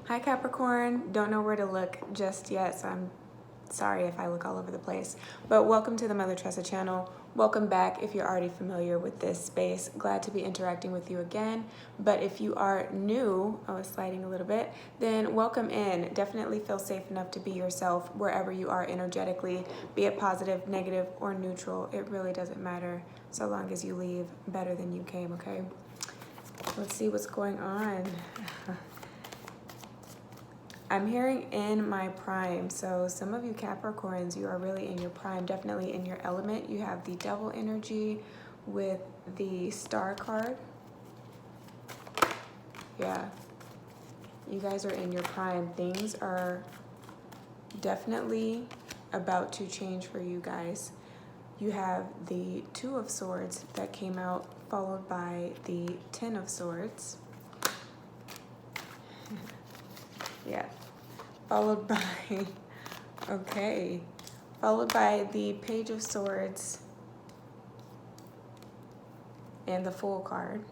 Hi Capricorn, don't know where to look just yet, so I'm sorry if I look all over the place. But welcome to the Mother Tressa channel. Welcome back if you're already familiar with this space. Glad to be interacting with you again. But if you are new, oh, it's sliding a little bit, then welcome in. Definitely feel safe enough to be yourself wherever you are energetically, be it positive, negative, or neutral. It really doesn't matter so long as you leave better than you came, okay? Let's see what's going on. I'm hearing in my prime, so some of you Capricorns, you are really in your prime, definitely in your element. You have the devil energy with the star card. Yeah, you guys are in your prime. Things are definitely about to change for you guys. You have the Two of Swords that came out, followed by the Ten of Swords. Yeah, followed by, okay, followed by the Page of Swords and the Fool card.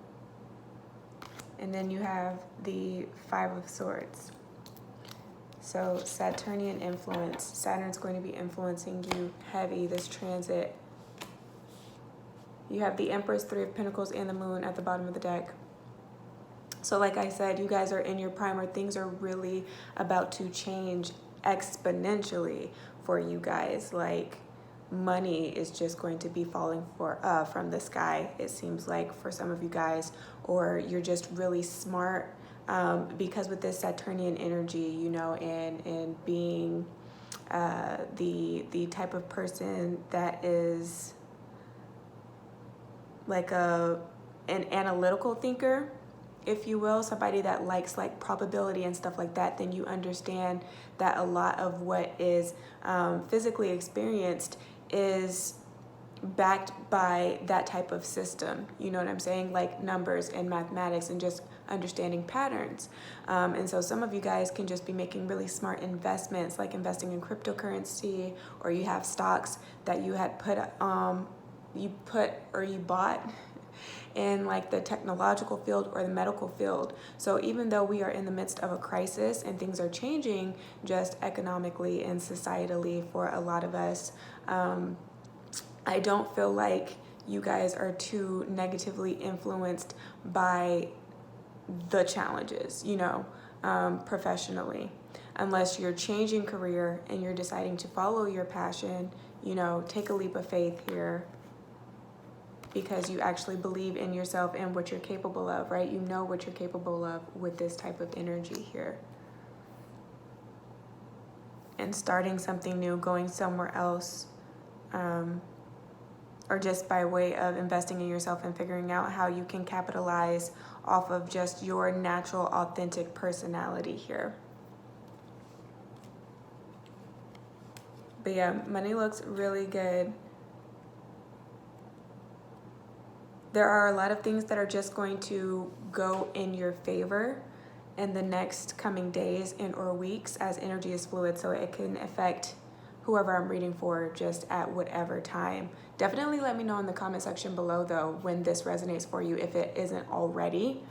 And then you have the Five of Swords. So Saturnian influence. Saturn's going to be influencing you heavy this transit. You have the Empress, Three of Pentacles, and the Moon at the bottom of the deck. So like I said, you guys are in your prime, or things are really about to change exponentially for you guys. Like money is just going to be falling from the sky, it seems like, for some of you guys, or you're just really smart because with this Saturnian energy, you know, and being the type of person that is like an analytical thinker, if you will, somebody that likes like probability and stuff like that, then you understand that a lot of what is physically experienced is backed by that type of system. You know what I'm saying? Like numbers and mathematics and just understanding patterns. And so some of you guys can just be making really smart investments, like investing in cryptocurrency, or you have stocks that you had you bought in like the technological field or the medical field. So even though we are in the midst of a crisis and things are changing just economically and societally for a lot of us, I don't feel like you guys are too negatively influenced by the challenges, you know, professionally. Unless you're changing career and you're deciding to follow your passion, you know, take a leap of faith here, because you actually believe in yourself and what you're capable of, right? You know what you're capable of with this type of energy here. And starting something new, going somewhere else, or just by way of investing in yourself and figuring out how you can capitalize off of just your natural, authentic personality here. But yeah, money looks really good. There are a lot of things that are just going to go in your favor in the next coming days and or weeks, as energy is fluid, so it can affect whoever I'm reading for just at whatever time. Definitely let me know in the comment section below though when this resonates for you, if it isn't already.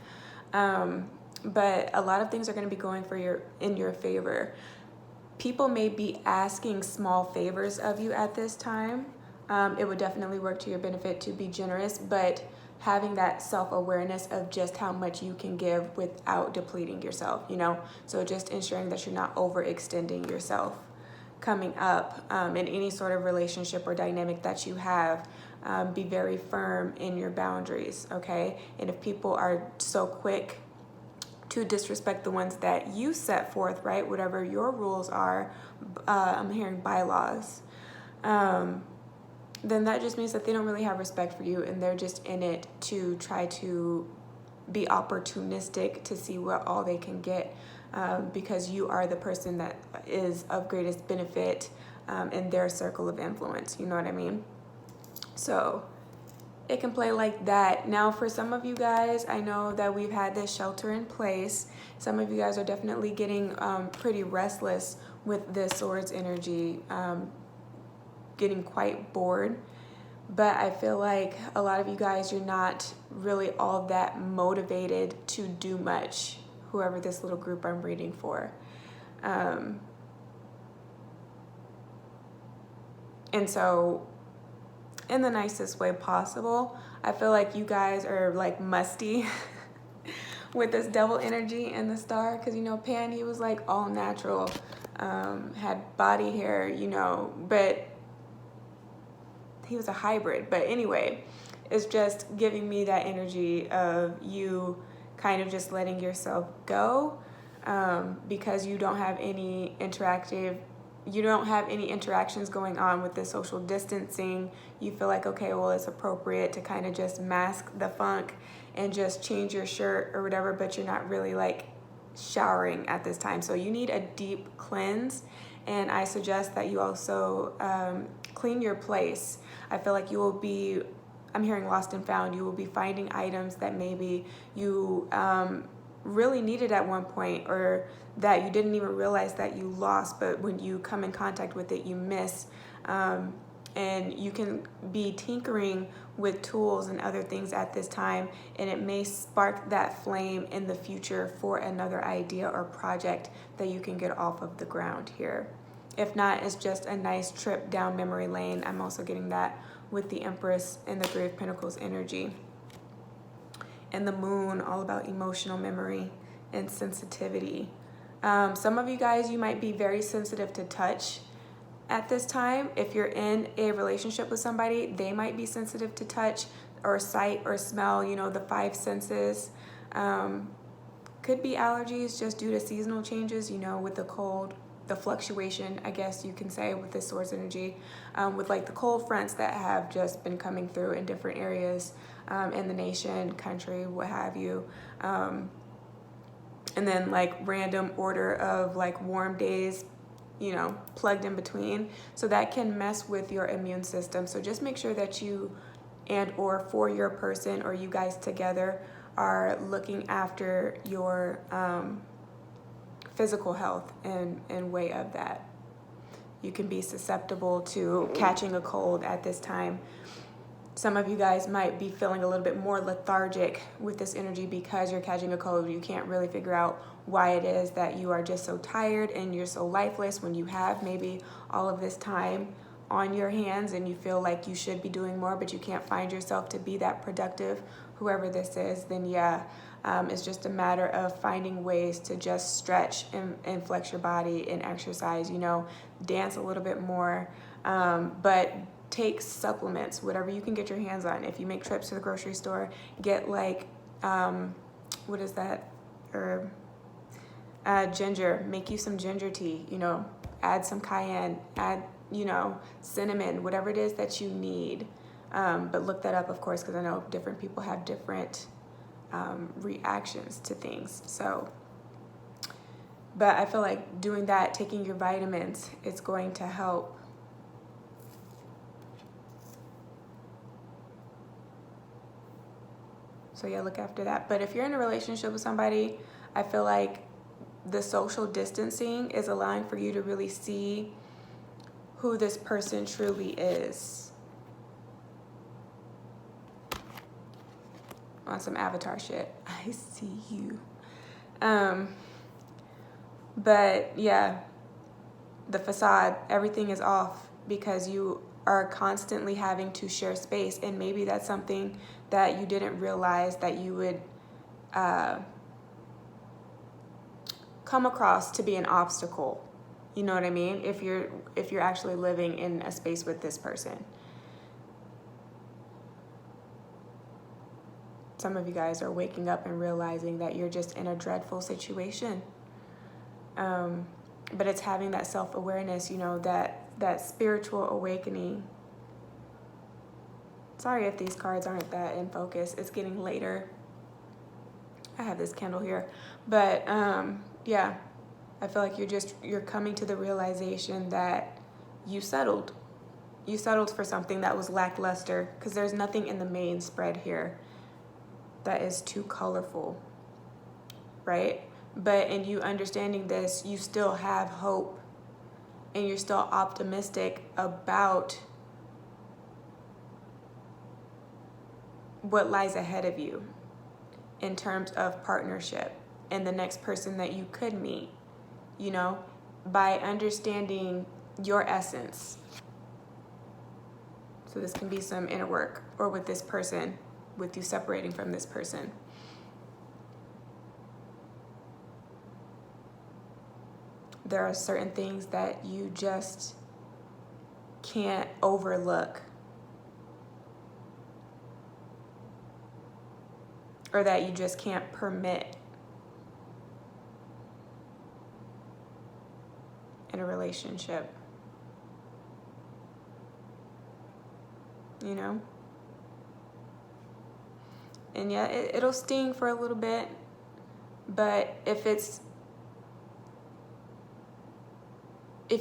But a lot of things are going to be going in your favor. People may be asking small favors of you at this time. It would definitely work to your benefit to be generous, but having that self-awareness of just how much you can give without depleting yourself, you know? So just ensuring that you're not overextending yourself coming up in any sort of relationship or dynamic that you have. Be very firm in your boundaries, okay? And if people are so quick to disrespect the ones that you set forth, right? Whatever your rules are, I'm hearing bylaws. Then that just means that they don't really have respect for you, and they're just in it to try to be opportunistic to see what all they can get, because you are the person that is of greatest benefit in their circle of influence. You know what I mean? So it can play like that. Now, for some of you guys, I know that we've had this shelter in place. Some of you guys are definitely getting pretty restless with this Swords energy, getting quite bored. But I feel like a lot of you guys, you're not really all that motivated to do much. whoever this little group I'm reading for. And so in the nicest way possible, I feel like you guys are like musty with this devil energy and the star, because, you know, Pan, he was like all natural, had body hair, you know, but he was a hybrid. But anyway, it's just giving me that energy of you kind of just letting yourself go, because you don't have any interactions going on with the social distancing. You feel like, okay, well, it's appropriate to kind of just mask the funk and just change your shirt or whatever, but you're not really like showering at this time. So you need a deep cleanse. And I suggest that you also clean your place. I feel like you will be, I'm hearing lost and found, you will be finding items that maybe you really needed at one point, or that you didn't even realize that you lost, but when you come in contact with it, you miss. And you can be tinkering with tools and other things at this time, and it may spark that flame in the future for another idea or project that you can get off of the ground here. If not, it's just a nice trip down memory lane. I'm also getting that with the Empress and the Three of Pentacles energy. And the Moon, all about emotional memory and sensitivity. Some of you guys, you might be very sensitive to touch at this time. If you're in a relationship with somebody, they might be sensitive to touch or sight or smell, you know, the five senses. Could be allergies just due to seasonal changes, you know, with the cold, the fluctuation, I guess you can say, with this Swords energy, with like the cold fronts that have just been coming through in different areas in the nation, country, what have you. And then like random order of like warm days, you know, plugged in between. So that can mess with your immune system. So just make sure that you or for your person or you guys together are looking after your physical health and way of that. You can be susceptible to catching a cold at this time. Some of you guys might be feeling a little bit more lethargic with this energy because you're catching a cold. You can't really figure out why it is that you are just so tired and you're so lifeless when you have maybe all of this time on your hands and you feel like you should be doing more, but you can't find yourself to be that productive. Whoever this is, then yeah, it's just a matter of finding ways to just stretch and flex your body and exercise, you know, dance a little bit more, but take supplements, whatever you can get your hands on. If you make trips to the grocery store, get like, what is that herb? Ginger. Make you some ginger tea, you know, add some cayenne, add, you know, cinnamon, whatever it is that you need. But look that up, of course, because I know different people have different reactions to things. So, but I feel like doing that, taking your vitamins, it's going to help. So yeah, look after that. But if you're in a relationship with somebody, I feel like the social distancing is allowing for you to really see who this person truly is. On some Avatar shit. I see you. But yeah, the facade, everything is off because you are constantly having to share space, and maybe that's something that you didn't realize that you would come across to be an obstacle. You know what I mean? If you're actually living in a space with this person. Some of you guys are waking up and realizing that you're just in a dreadful situation. But it's having that self-awareness, you know, that spiritual awakening. Sorry if these cards aren't that in focus. It's getting later. I have this candle here. But yeah, I feel like you're coming to the realization that you settled. You settled for something that was lackluster, because there's nothing in the main spread here that is too colorful, right? But in you understanding this, you still have hope and you're still optimistic about what lies ahead of you in terms of partnership and the next person that you could meet, you know, by understanding your essence. So this can be some inner work, or with this person, with you separating from this person. There are certain things that you just can't overlook, or that you just can't permit in a relationship. You know? And yeah, it'll sting for a little bit, but if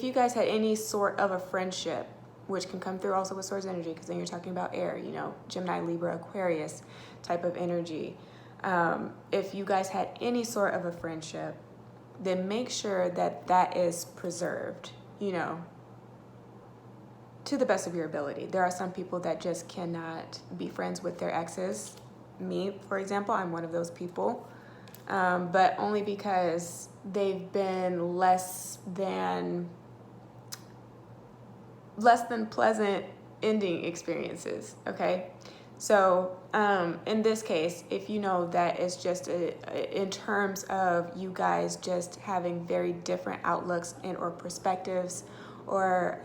you guys had any sort of a friendship, which can come through also with Swords energy, because then you're talking about air, you know, Gemini, Libra, Aquarius type of energy. If you guys had any sort of a friendship, then make sure that that is preserved, you know, to the best of your ability. There are some people that just cannot be friends with their exes. Me, for example, I'm one of those people, but only because they've been less than pleasant ending experiences, okay? So in this case, if you know that it's just in terms of you guys just having very different outlooks and or perspectives, or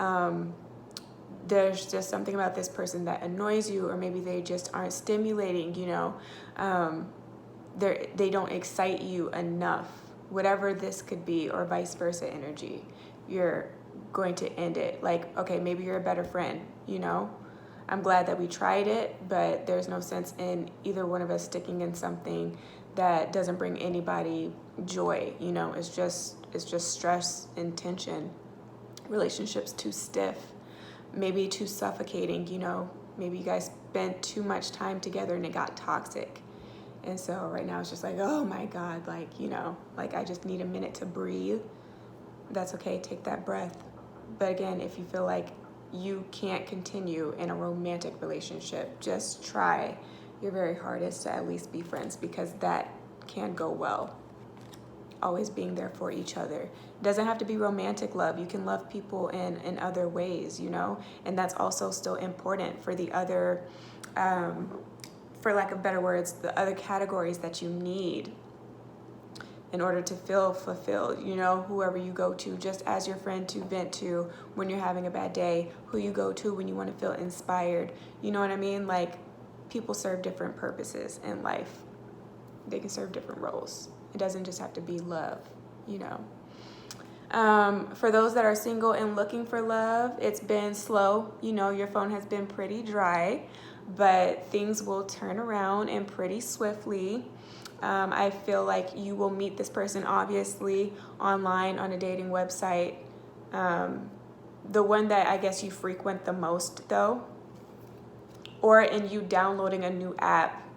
there's just something about this person that annoys you, or maybe they just aren't stimulating, you know, they don't excite you enough, whatever this could be, or vice versa energy, you're going to end it. Like, okay, maybe you're a better friend, you know? I'm glad that we tried it, but there's no sense in either one of us sticking in something that doesn't bring anybody joy, you know? It's just stress and tension. Relationships too stiff, maybe too suffocating, you know? Maybe you guys spent too much time together and it got toxic. And so right now it's just like, oh my God, like, you know, like I just need a minute to breathe. That's okay, take that breath. But again, if you feel like you can't continue in a romantic relationship, just try your very hardest to at least be friends, because that can go well. Always being there for each other. It doesn't have to be romantic love. You can love people in other ways, you know? And that's also still important for the other, for lack of better words, the other categories that you need in order to feel fulfilled, you know, whoever you go to, just as your friend to vent to when you're having a bad day, who you go to when you want to feel inspired, you know what I mean? Like, people serve different purposes in life. They can serve different roles. It doesn't just have to be love, you know. For those that are single and looking for love, it's been slow. You know, your phone has been pretty dry, but things will turn around and pretty swiftly. I feel like you will meet this person, obviously, online on a dating website. The one that I guess you frequent the most, though, or in you downloading a new app,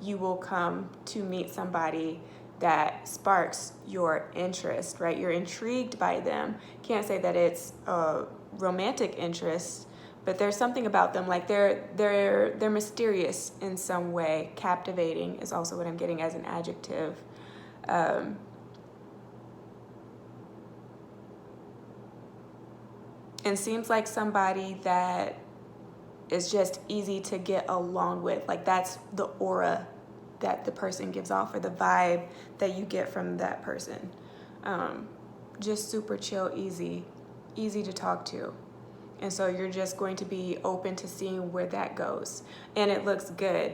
you will come to meet somebody that sparks your interest, right? You're intrigued by them. Can't say that it's a romantic interest, but there's something about them, like they're mysterious in some way. Captivating is also what I'm getting as an adjective. And seems like somebody that is just easy to get along with. Like, that's the aura that the person gives off, or the vibe that you get from that person. Just super chill, easy to talk to. And so you're just going to be open to seeing where that goes. And it looks good.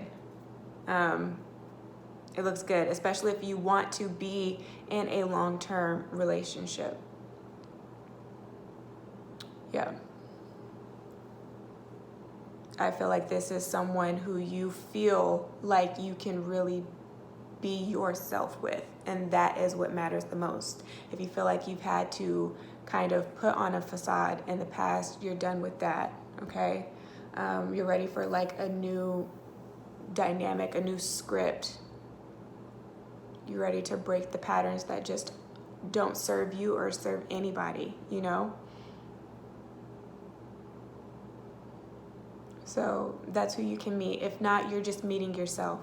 It looks good, especially if you want to be in a long-term relationship. Yeah. I feel like this is someone who you feel like you can really be yourself with, and that is what matters the most. If you feel like you've had to kind of put on a facade in the past, you're done with that, okay? You're ready for like a new dynamic, a new script. You're ready to break the patterns that just don't serve you or serve anybody, you know? So that's who you can meet. If not, you're just meeting yourself.